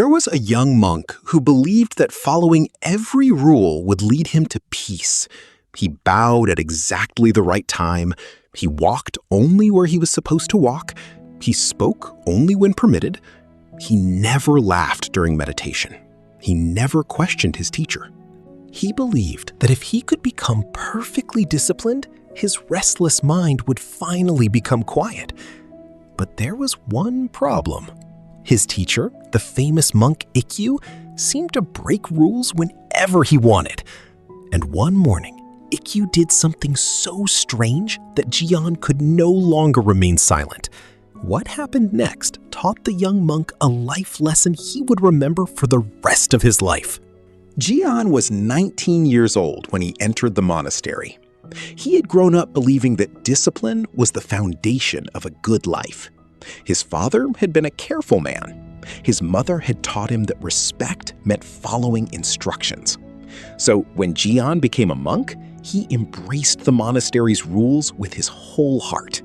There was a young monk who believed that following every rule would lead him to peace. He bowed at exactly the right time. He walked only where he was supposed to walk. He spoke only when permitted. He never laughed during meditation. He never questioned his teacher. He believed that if he could become perfectly disciplined, his restless mind would finally become quiet. But there was one problem. His teacher, the famous monk Ikkyu, seemed to break rules whenever he wanted. And one morning, Ikkyu did something so strange that Jion could no longer remain silent. What happened next taught the young monk a life lesson he would remember for the rest of his life. Jion was 19 years old when he entered the monastery. He had grown up believing that discipline was the foundation of a good life. His father had been a careful man. His mother had taught him that respect meant following instructions. So when Jion became a monk, he embraced the monastery's rules with his whole heart.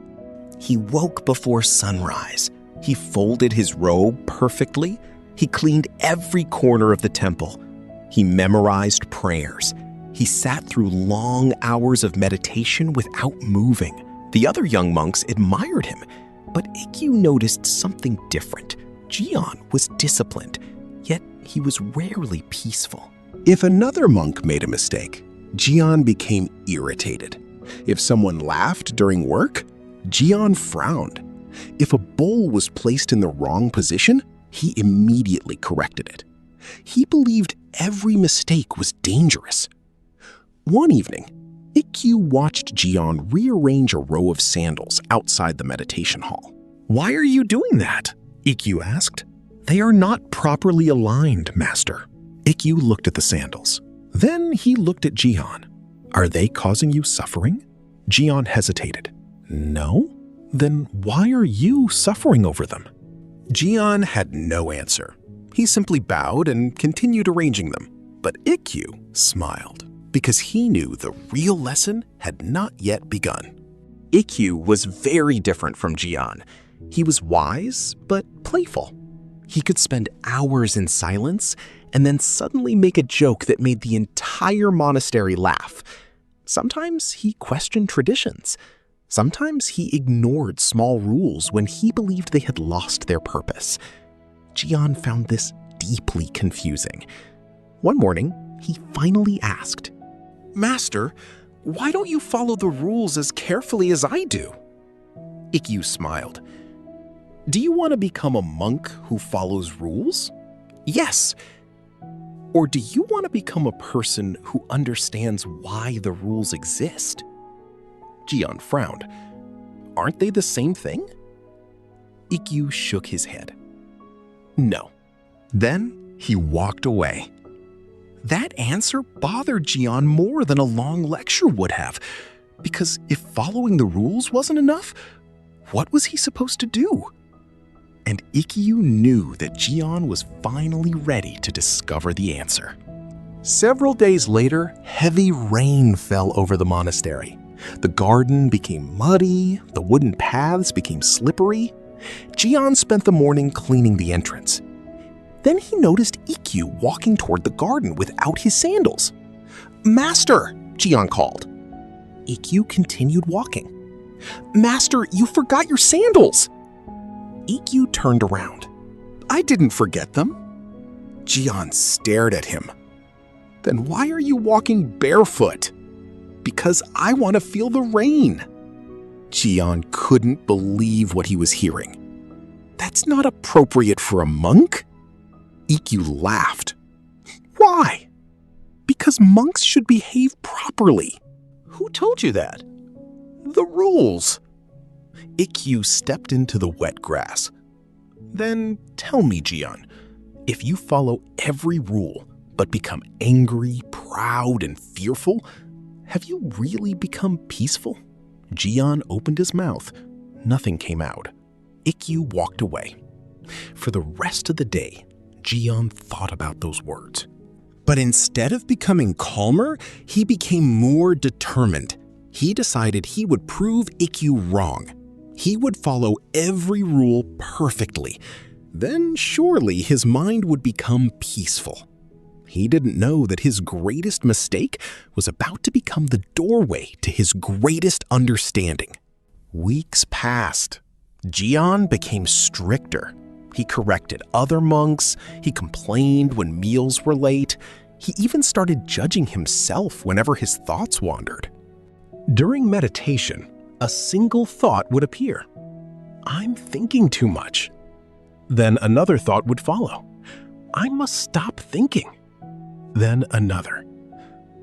He woke before sunrise. He folded his robe perfectly. He cleaned every corner of the temple. He memorized prayers. He sat through long hours of meditation without moving. The other young monks admired him. But Ikkyu noticed something different. Jion was disciplined, yet he was rarely peaceful. If another monk made a mistake, Jion became irritated. If someone laughed during work, Jion frowned. If a bowl was placed in the wrong position, he immediately corrected it. He believed every mistake was dangerous. One evening, Ikkyu watched Jion rearrange a row of sandals outside the meditation hall. "Why are you doing that?" Ikkyu asked. "They are not properly aligned, master." Ikkyu looked at the sandals. Then he looked at Jion. "Are they causing you suffering?" Jion hesitated. "No? Then why are you suffering over them?" Jion had no answer. He simply bowed and continued arranging them. But Ikkyu smiled, because he knew the real lesson had not yet begun. Ikkyu was very different from Jion. He was wise, but playful. He could spend hours in silence and then suddenly make a joke that made the entire monastery laugh. Sometimes he questioned traditions. Sometimes he ignored small rules when he believed they had lost their purpose. Jion found this deeply confusing. One morning, he finally asked, "Master, why don't you follow the rules as carefully as I do?" Ikkyu smiled. "Do you want to become a monk who follows rules?" "Yes." "Or do you want to become a person who understands why the rules exist?" Jion frowned. "Aren't they the same thing?" Ikkyu shook his head. "No." Then he walked away. That answer bothered Jion more than a long lecture would have, because if following the rules wasn't enough, what was he supposed to do? And Ikkyu knew that Jion was finally ready to discover the answer. Several days later, heavy rain fell over the monastery. The garden became muddy, the wooden paths became slippery. Jion spent the morning cleaning the entrance. Then he noticed Ikkyu walking toward the garden without his sandals. "Master!" Jion called. Ikkyu continued walking. "Master, you forgot your sandals!" Ikkyu turned around. "I didn't forget them." Jion stared at him. "Then why are you walking barefoot?" "Because I want to feel the rain." Jion couldn't believe what he was hearing. "That's not appropriate for a monk." Ikkyu laughed. "Why?" "Because monks should behave properly." "Who told you that?" "The rules." Ikkyu stepped into the wet grass. "Then tell me, Jion, if you follow every rule but become angry, proud, and fearful, have you really become peaceful?" Jion opened his mouth. Nothing came out. Ikkyu walked away. For the rest of the day, Jion thought about those words. But instead of becoming calmer, he became more determined. He decided he would prove Ikkyu wrong. He would follow every rule perfectly. then surely his mind would become peaceful. He didn't know that his greatest mistake was about to become the doorway to his greatest understanding. Weeks passed. Jion became stricter. He corrected other monks, he complained when meals were late, he even started judging himself whenever his thoughts wandered. During meditation, a single thought would appear. I'm thinking too much. Then another thought would follow. I must stop thinking. Then another.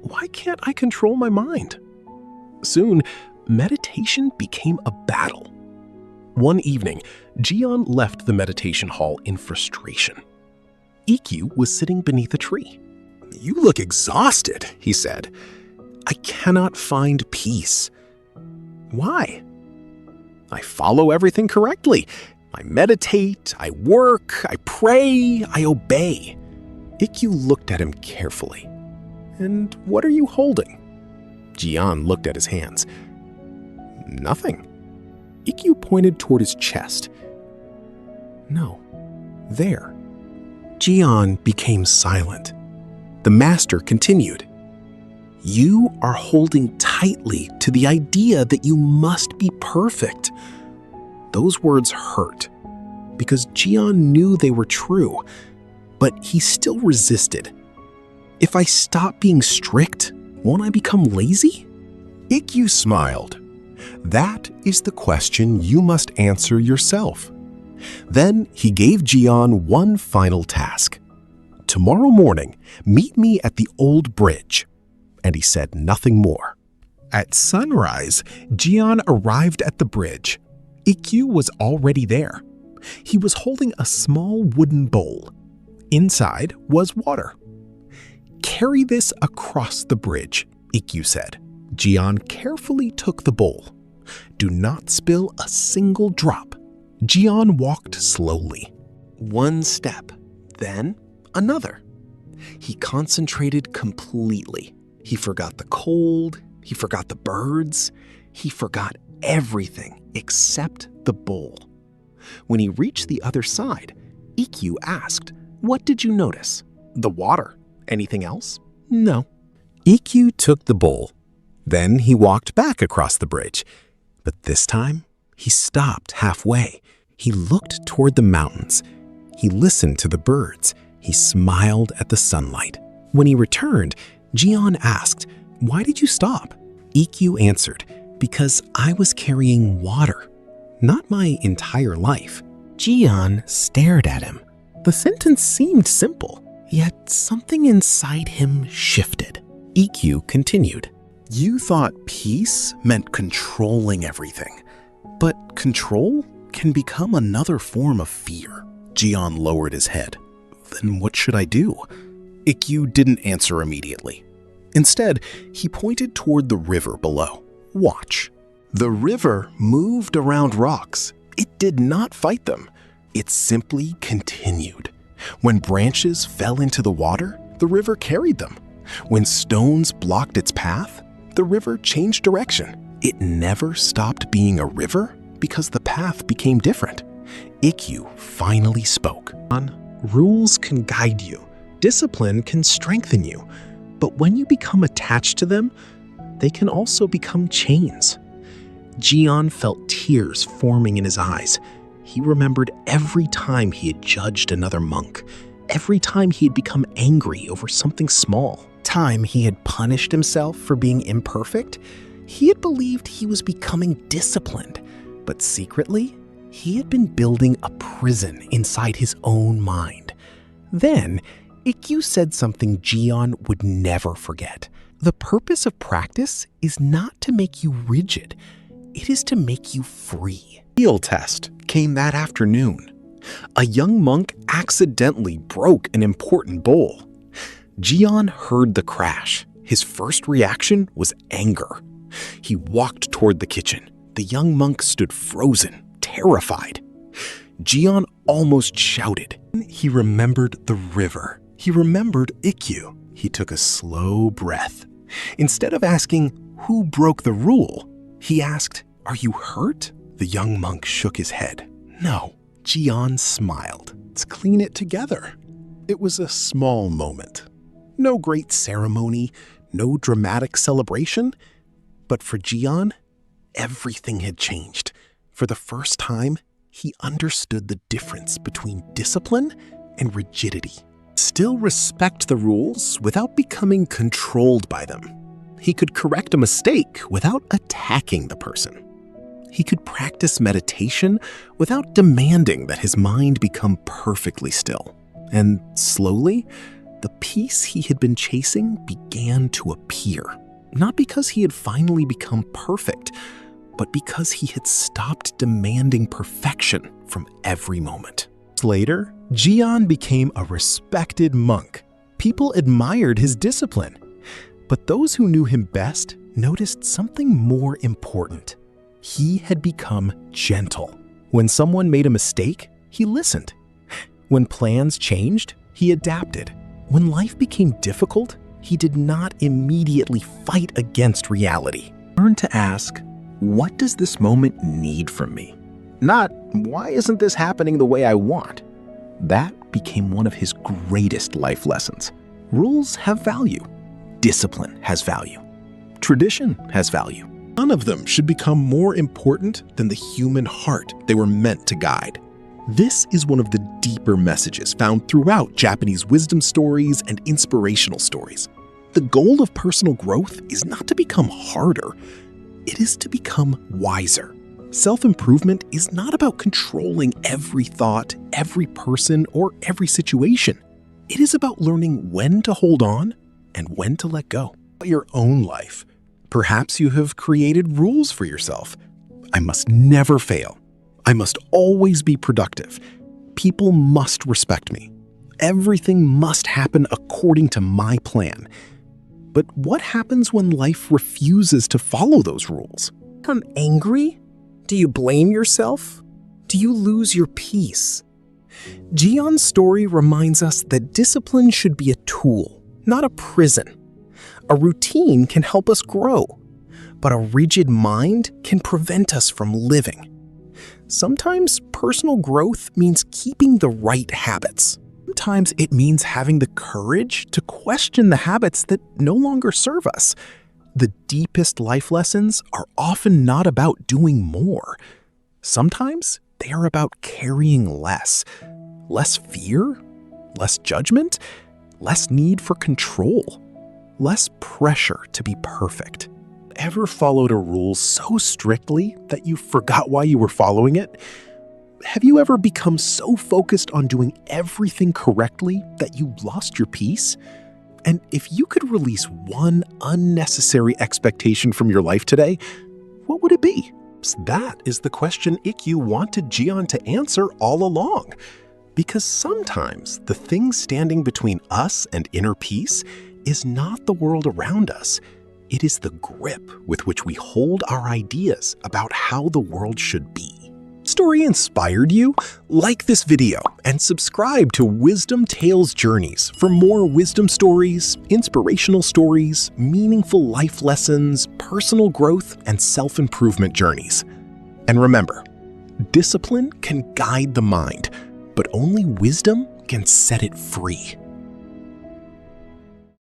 Why can't I control my mind? Soon, meditation became a battle. One evening, Jion left the meditation hall in frustration. Ikkyu was sitting beneath a tree. You look exhausted, he said. I cannot find peace. Why? I follow everything correctly. I meditate, I work, I pray, I obey. Ikkyu looked at him carefully. And what are you holding? Jion looked at his hands. Nothing. Ikkyu pointed toward his chest. No, there. Jion became silent. The master continued. You are holding tightly to the idea that you must be perfect. Those words hurt, because Jion knew they were true, but he still resisted. If I stop being strict, won't I become lazy? Ikkyu smiled. That is the question you must answer yourself. Then he gave Jion one final task. Tomorrow morning, meet me at the old bridge. And he said nothing more. At sunrise, Jion arrived at the bridge. Ikkyu was already there. He was holding a small wooden bowl. Inside was water. Carry this across the bridge, Ikkyu said. Jion carefully took the bowl. Do not spill a single drop. Jion walked slowly. One step, then another. He concentrated completely. He forgot the cold, he forgot the birds, he forgot everything except the bowl. When he reached the other side, Ikkyu asked, What did you notice? The water. Anything else? No. Ikkyu took the bowl. Then he walked back across the bridge. But this time, he stopped halfway. He looked toward the mountains. He listened to the birds. He smiled at the sunlight. When he returned, Jion asked, Why did you stop? Ikkyu answered, Because I was carrying water, not my entire life. Jion stared at him. The sentence seemed simple, yet something inside him shifted. Ikkyu continued, You thought peace meant controlling everything, but control can become another form of fear. Jion lowered his head. Then what should I do? Ikkyu didn't answer immediately. Instead, he pointed toward the river below. Watch. The river moved around rocks. It did not fight them. It simply continued. When branches fell into the water, the river carried them. When stones blocked its path, the river changed direction. It never stopped being a river because the path became different. Ikkyu finally spoke. Rules can guide you. Discipline can strengthen you. But when you become attached to them, they can also become chains. Jion felt tears forming in his eyes. He remembered every time he had judged another monk, every time he had become angry over something small, time he had punished himself for being imperfect. He had believed he was becoming disciplined, but secretly, he had been building a prison inside his own mind. Then, Ikkyu said something Jion would never forget. The purpose of practice is not to make you rigid. It is to make you free. The field test came that afternoon. A young monk accidentally broke an important bowl. Jion heard the crash. His first reaction was anger. He walked toward the kitchen. The young monk stood frozen, terrified. Jion almost shouted. He remembered the river. He remembered Ikkyu. He took a slow breath. Instead of asking, who broke the rule, he asked, are you hurt? The young monk shook his head. No. Jion smiled. let's clean it together. It was a small moment. No great ceremony, no dramatic celebration. But for Jion, everything had changed. For the first time, he understood the difference between discipline and rigidity. Still respect the rules without becoming controlled by them. He could correct a mistake without attacking the person. He could practice meditation without demanding that his mind become perfectly still. And slowly, the peace he had been chasing began to appear. Not because he had finally become perfect, but because he had stopped demanding perfection from every moment. Later, Jion became a respected monk. People admired his discipline. But those who knew him best noticed something more important. He had become gentle. When someone made a mistake, he listened. When plans changed, he adapted. When life became difficult, he did not immediately fight against reality. Learn to ask, what does this moment need from me? Not, why isn't this happening the way I want? That became one of his greatest life lessons. Rules have value. Discipline has value. Tradition has value. None of them should become more important than the human heart they were meant to guide. This is one of the deeper messages found throughout Japanese wisdom stories and inspirational stories. The goal of personal growth is not to become harder, it is to become wiser. Self-improvement is not about controlling every thought, every person, or every situation. It is about learning when to hold on and when to let go. Your own life. Perhaps you have created rules for yourself. I must never fail. I must always be productive. People must respect me. Everything must happen according to my plan. But what happens when life refuses to follow those rules? Become angry? Do you blame yourself? Do you lose your peace? Jion's story reminds us that discipline should be a tool, not a prison. A routine can help us grow, but a rigid mind can prevent us from living. Sometimes personal growth means keeping the right habits. Sometimes it means having the courage to question the habits that no longer serve us. The deepest life lessons are often not about doing more. Sometimes they are about carrying less. Less fear, less judgment, less need for control. Less pressure to be perfect. Ever followed a rule so strictly that you forgot why you were following it? Have you ever become so focused on doing everything correctly that you lost your peace? And if you could release one unnecessary expectation from your life today, what would it be? That is the question Ikkyu wanted Jion to answer all along. Because sometimes the thing standing between us and inner peace is not the world around us. It is the grip with which we hold our ideas about how the world should be. Story inspired you? Like this video and subscribe to Wisdom Tales Journeys for more wisdom stories, inspirational stories, meaningful life lessons, personal growth, and self-improvement journeys. And remember, discipline can guide the mind, but only wisdom can set it free.